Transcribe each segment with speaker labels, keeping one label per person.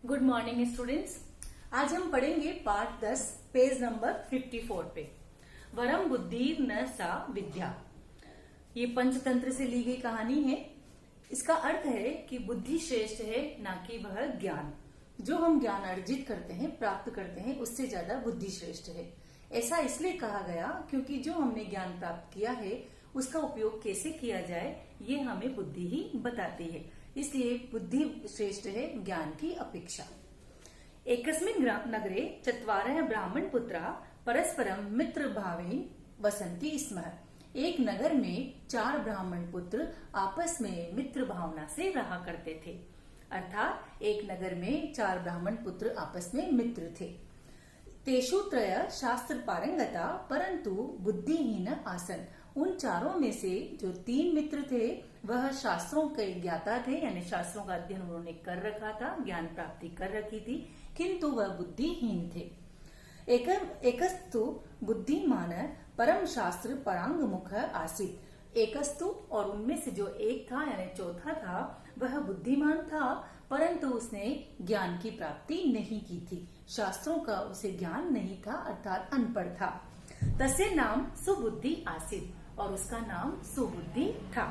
Speaker 1: Good morning students. आज हम पढ़ेंगे पाठ 10 पेज नंबर 54 पे। वरम बुद्धि न सा विद्या। ये पंचतंत्र से ली गई कहानी है। इसका अर्थ है कि बुद्धि श्रेष्ठ है, ना कि वह ज्ञान। जो हम ज्ञान अर्जित करते हैं, प्राप्त करते हैं, उससे ज्यादा बुद्धि श्रेष्ठ है। ऐसा इसलिए कहा गया क्योंकि जो हमने ज्ञान प्राप्त किया है उसका उपयोग कैसे किया जाए ये हमें बुद्धि ही बताती है। इसलिए बुद्धि श्रेष्ठ है ज्ञान की अपेक्षा। एकस्मिन् नगरे चत्वारः ब्राह्मण पुत्रा परस्परम मित्र भावेन वसन्ति स्म। एक नगर में 4 ब्राह्मण पुत्र आपस में मित्र भावना से रहा करते थे। अर्थात एक नगर में 4 ब्राह्मण पुत्र आपस में मित्र थे। तेषु त्रय शास्त्र पारंगता परंतु बुद्धिहीन आसन। उन चारों में से जो 3 मित्र थे वह शास्त्रों के ज्ञाता थे, यानी शास्त्रों का अध्ययन उन्होंने कर रखा था, ज्ञान प्राप्ति कर रखी थी, किंतु वह बुद्धिहीन थे। एकस्तु बुद्धिमान परम शास्त्र परांग मुख आसीत। एकस्तु और उनमें से जो एक था यानी चौथा था वह बुद्धिमान था, परंतु उसने ज्ञान की प्राप्ति नहीं की थी। शास्त्रों का उसे ज्ञान नहीं था, अर्थात अनपढ़ था। तस्य नाम सुबुद्धि आसीत और उसका नाम सुबुद्धि था।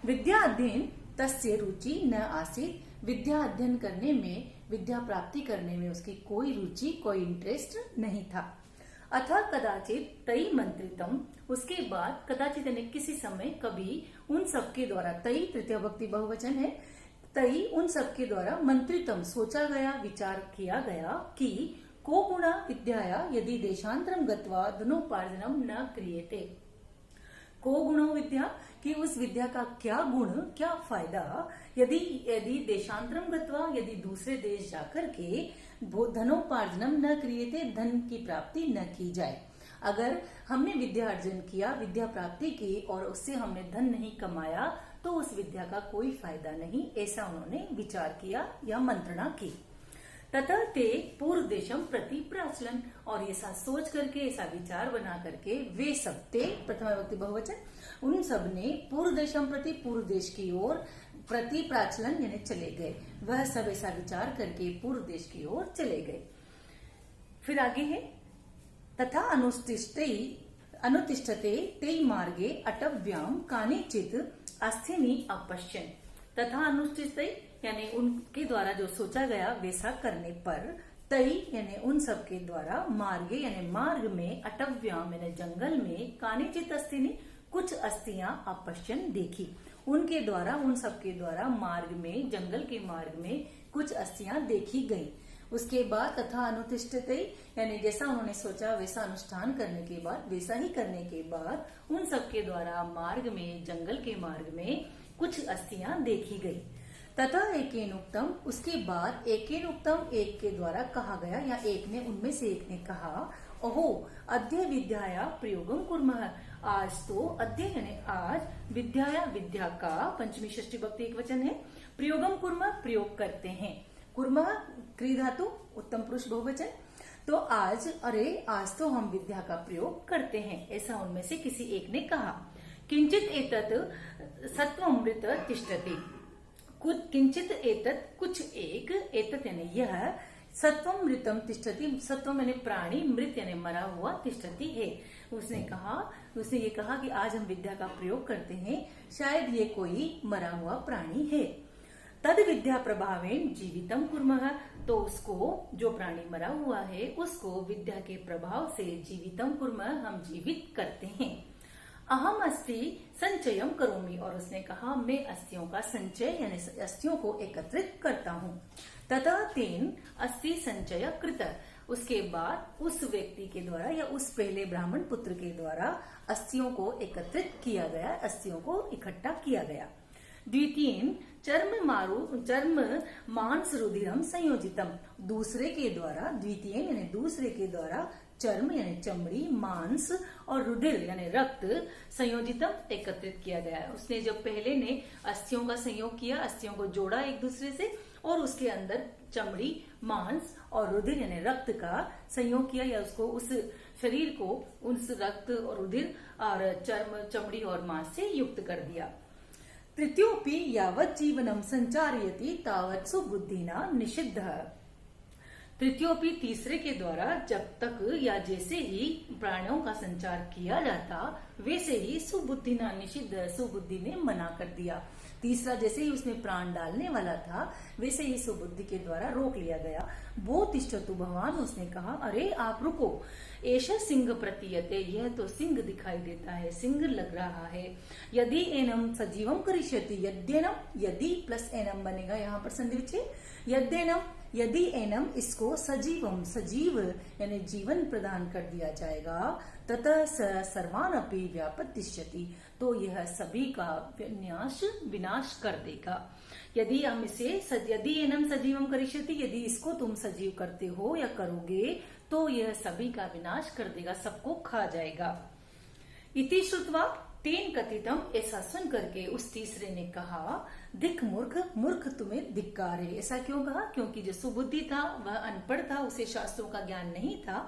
Speaker 1: विद्या अध्ययन तस्य रुचि न आसीत। विद्या अध्ययन करने में, विद्या प्राप्ति करने में उसकी कोई रुचि, कोई इंटरेस्ट नहीं था। अथा कदाचित तई मंत्रितम। उसके बाद कदाचित यानी किसी समय, कभी उन सबके द्वारा, तई तृतीय भक्ति बहुवचन है, तई उन सबके द्वारा मंत्रितम सोचा गया, विचार किया गया कि को गुणा विद्याया यदि देशांतरम गत्वा धनोपार्जनम न क्रियते। को गुणो विद्या कि उस विद्या का क्या गुण, क्या फायदा, यदि देशांतरम गत्वा यदि दूसरे देश जाकर के धनोपार्जनम न क्रियते, धन की प्राप्ति न की जाए। अगर हमने विद्या अर्जन किया, विद्या प्राप्ति की और उससे हमने धन नहीं कमाया तो उस विद्या का कोई फायदा नहीं, ऐसा उन्होंने विचार किया या मंत्रणा की। तथा ते पूर्व देशम प्रति प्राचलन। और ऐसा सोच करके, ऐसा विचार बना करके वे सब, ते प्रथमा विभक्ति बहुवचन, उन सब ने पूर्व देशम प्रति, पूर्व देश की ओर, प्रति प्राचलन यानी चले गए। वह सब ऐसा विचार करके पूर्व देश की ओर चले गए। फिर आगे है तथा अनुतिष्ठते ते मार्गे अटव्याम कानिचित अस्थिनि अपश्यन्। तथा अनुष्ठित यानी उनके द्वारा जो सोचा गया वैसा करने पर, तई यानी उन सब के द्वारा, मार्गे यानी मार्ग में, अटव्याम यानी जंगल में, कानिचित अस्थिनि कुछ अस्थियां अपश्यन देखी। उनके द्वारा, उन सब के द्वारा मार्ग में, जंगल के मार्ग में कुछ अस्थियां देखी गई। उसके बाद तथा अनुतिष्ठते यानी जैसा उन्होंने सोचा वैसा अनुष्ठान करने के बाद, वैसा ही करने के बाद उन सब के द्वारा मार्ग में, जंगल के मार्ग में कुछ अस्थियां देखी गई। तथा एकेन उक्तम, उसके बाद एकेन उक्तम, एक के द्वारा कहा गया या एक ने, उनमें से एक ने कहा, ओहो अद्य विद्याया प्रयोगम कुर्मः। आज तो अद्य यानी आज, विद्याया विद्या का पंचमी षष्ठी भक्ति एक वचन है, प्रयोगम कुर्मः प्रयोग करते हैं। कुर्मः क्रिया धातु उत्तम पुरुष बहुवचन। तो आज, अरे आज तो हम विद्या का प्रयोग करते हैं, ऐसा उनमें से किसी एक ने कहा। किंचित एतत् सत्वमृत तिष्ठति। किंचित एतत् कुछ एक, एतत् यानी यह, सत्वम मृतम तिष्ठति, सत्वम यानी प्राणी, मृत यानी मरा हुआ, तिष्ठति है। उसने ये कहा कि आज हम विद्या का प्रयोग करते हैं, शायद ये कोई मरा हुआ प्राणी है। तद विद्या प्रभावेन जीवितम कुर्मः। तो उसको, जो प्राणी मरा हुआ है उसको विद्या के प्रभाव से जीवितम कुर्मः, हम जीवित करते हैं। अहम अस्थि संचयम करोमि। और उसने कहा मैं अस्थियों का संचय यानी अस्थियों को एकत्रित करता हूँ। तथा तेन अस्थि संचय कृत। उसके बाद उस व्यक्ति के द्वारा या उस पहले ब्राह्मण पुत्र के द्वारा अस्थियों को एकत्रित किया गया, अस्थियों को इकट्ठा किया गया। द्वितीयन चर्म मांस रुधिरम संयोजितम। दूसरे के द्वारा, द्वितीय यानी दूसरे के द्वारा, चर्म यानी चमड़ी, मांस और रुधिर यानी रक्त, संयोजितम एकत्रित किया गया है। उसने जब पहले ने अस्थियों का संयोग किया, अस्थियों को जोड़ा एक दूसरे से और उसके अंदर चमड़ी, मांस और रुधिर यानी रक्त का संयोग किया, या उसको, उस शरीर को उस रक्त और रुधिर और चर्म, चमड़ी और मांस से युक्त कर दिया। तृतीयोपि यावत् जीवनम संचारयति तावत् सुबुद्धिना निषिद्ध। तृतीयोपि तीसरे के द्वारा जब तक या जैसे ही प्राणों का संचार किया जाता वैसे ही सुबुद्धिना निषिद्ध, सुबुद्धि ने मना कर दिया। तीसरा जैसे ही उसमें प्राण डालने वाला था वैसे ही सुबुद्धि के द्वारा रोक लिया गया। वो तिष्ठतु भगवान, उसने कहा अरे आप रुको, एष सिंह प्रतीयते, यह तो सिंह दिखाई देता है, सिंह लग रहा है। यदि एनम सजीवम करिष्यति, यद्यनम, यदि प्लस एनम बनेगा यहाँ पर संधि विच्छेद, यद्यनम, यदि एनम इसको सजीवम, सजीव यानी जीवन प्रदान कर दिया जाएगा, ततः सर्वान अपि व्यापतिष्यति, तो यह सभी का विनाश कर देगा। यदि हम इसे यदि एनम सजीवम करिष्यति, यदि इसको तुम सजीव करते हो या करोगे तो यह सभी का विनाश कर देगा, सबको खा जाएगा। इति श्रुत्वा तेन कथितम, ऐसा सुन करके उस तीसरे ने कहा, दिक मूर्ख, मूर्ख तुम्हें धिक्कार है। ऐसा क्यों कहा? क्योंकि जो सुबुद्धि था वह अनपढ़ था, उसे शास्त्रों का ज्ञान नहीं था।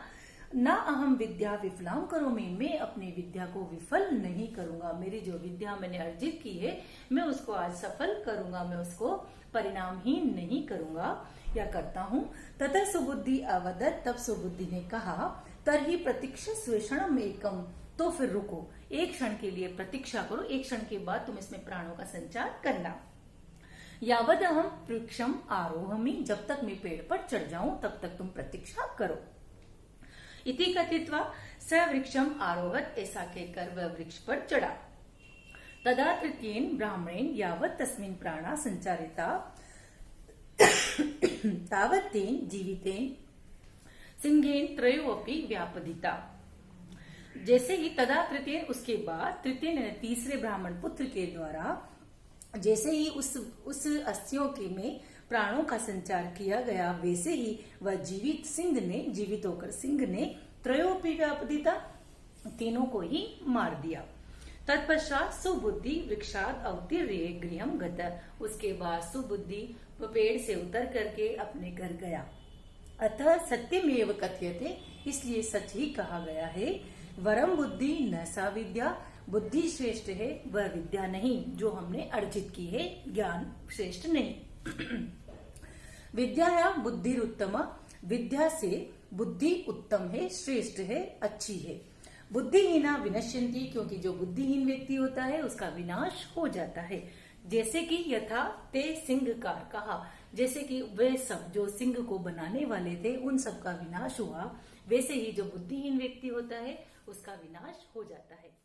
Speaker 1: ना अहम विद्या विफलाम करोमि, मैं अपनी विद्या को विफल नहीं करूंगा, मेरी जो विद्या मैंने अर्जित की है मैं उसको आज सफल करूंगा, मैं उसको परिणामहीन नहीं करूंगा या करता हूँ। तथा सुबुद्धि अवदत, तब सुबुद्धि ने कहा, तरही प्रतीक्षा स्वेषणम एकम, तो फिर रुको, एक क्षण के लिए प्रतीक्षा करो, एक क्षण के बाद तुम इसमें प्राणों का संचार करना। यावद अहम वृक्षम आरोहमि, जब तक मैं पेड़ पर चढ़ जाऊं तब तक तुम प्रतीक्षा करो। इति कथित्वा स वृक्षम आरोहत, ऐसा कहकर वह वृक्ष पर चढ़ा। तदा तृतीयेन ब्राह्मणेन यावत् तस्मिन् प्राणा संचारिता तावत् तेन जीवितेन सिंहेन त्रयोऽपि व्यापदिता। जैसे ही तदा तृतीय, उसके बाद तृतीय ने तीसरे ब्राह्मण पुत्र के द्वारा जैसे ही उस अस्थियों के में प्राणों का संचार किया गया वैसे ही वह जीवित होकर सिंह ने त्रयोपि व्यापदिता, तीनों को ही मार दिया। तत्पश्चात सुबुद्धि वृक्षाद अवतीर्य गृहम गत, उसके बाद सुबुद्धि पेड़ से उतर करके अपने घर गया। अतः सत्यमेव कथ्यते, इसलिए सच ही कहा गया है, वरम बुद्धि न सा विद्या, बुद्धि श्रेष्ठ है वह विद्या नहीं जो हमने अर्जित की है, ज्ञान श्रेष्ठ नहीं। विद्या या बुद्धि उत्तम, विद्या से बुद्धि उत्तम है, श्रेष्ठ है, अच्छी है। बुद्धिहीना विनश्यन्ति, क्योंकि जो बुद्धिहीन व्यक्ति होता है उसका विनाश हो जाता है। जैसे कि यथा ते सिंहकार, कहा जैसे कि वे सब जो सिंह को बनाने वाले थे उन सब का विनाश हुआ, वैसे ही जो बुद्धिहीन व्यक्ति होता है उसका विनाश हो जाता है।